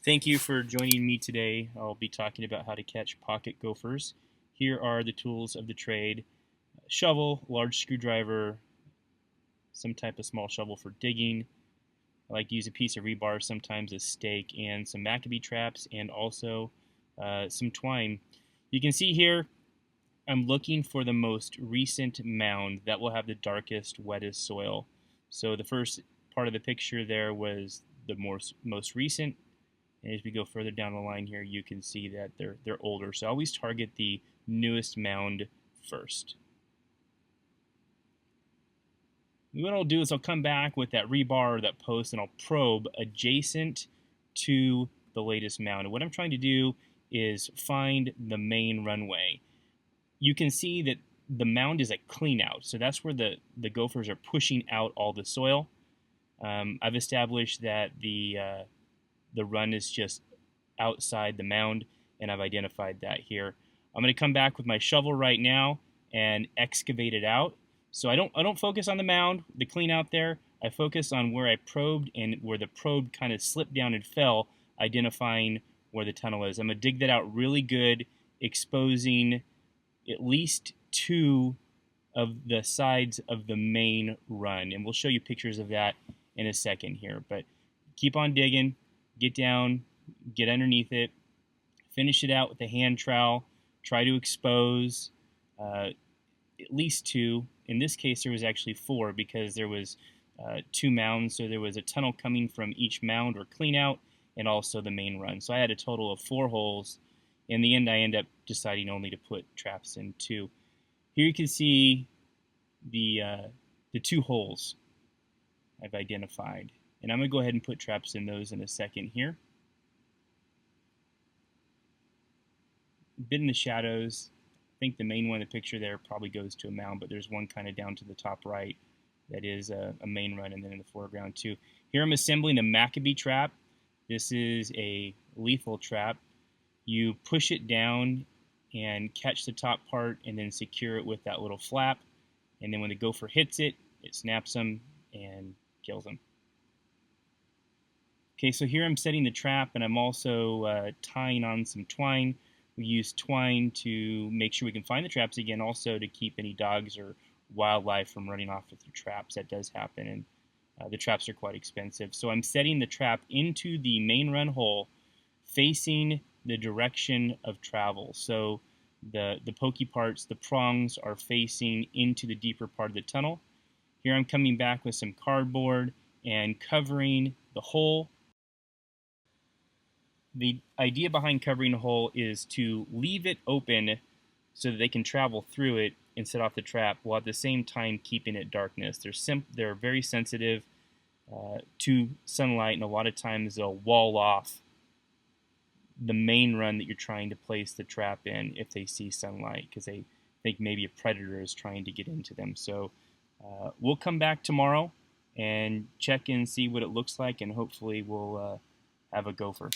Thank you for joining me today. I'll be talking about how to catch pocket gophers. Here are the tools of the trade: shovel, large screwdriver, some type of small shovel for digging. I like to use a piece of rebar, sometimes a stake, and some Maccabee traps, and also some twine. You can see here I'm looking for the most recent mound that will have the darkest, wettest soil. So the first part of the picture there was the most recent. And as we go further down the line here, you can see that they're older. So always target the newest mound first. What I'll do is I'll come back with that rebar or that post and I'll probe adjacent to the latest mound. And what I'm trying to do is find the main runway. You can see that the mound is a clean out. So that's where the gophers are pushing out all the soil. I've established that the run is just outside the mound, and I've identified that here. I'm going to come back with my shovel right now and excavate it out. So I don't focus on the mound, the clean out there. I focus on where I probed and where the probe kind of slipped down and fell, identifying where the tunnel is. I'm going to dig that out really good, exposing at least two of the sides of the main run. And we'll show you pictures of that in a second here. But keep on digging, get down, get underneath it, finish it out with a hand trowel, try to expose at least two. In this case, there was actually four because there was two mounds, so there was a tunnel coming from each mound or clean out and also the main run. So I had a total of 4 holes. In the end, I end up deciding only to put traps in 2. Here you can see the 2 holes I've identified. And I'm going to go ahead and put traps in those in a second here. A bit in the shadows. I think the main one in the picture there probably goes to a mound, but there's one kind of down to the top right that is a main run, and then in the foreground too. Here I'm assembling the Maccabee trap. This is a lethal trap. You push it down and catch the top part and then secure it with that little flap. And then when the gopher hits it, it snaps them and kills them. Okay, so here I'm setting the trap, and I'm also tying on some twine. We use twine to make sure we can find the traps again, also to keep any dogs or wildlife from running off with the traps. That does happen, and the traps are quite expensive. So I'm setting the trap into the main run hole facing the direction of travel. So the pokey parts, the prongs, are facing into the deeper part of the tunnel. Here I'm coming back with some cardboard and covering the hole. The idea behind covering a hole is to leave it open so that they can travel through it and set off the trap, while at the same time keeping it darkness. They're very sensitive to sunlight, and a lot of times they'll wall off the main run that you're trying to place the trap in if they see sunlight, because they think maybe a predator is trying to get into them. So we'll come back tomorrow and check and see what it looks like, and hopefully we'll have a gopher.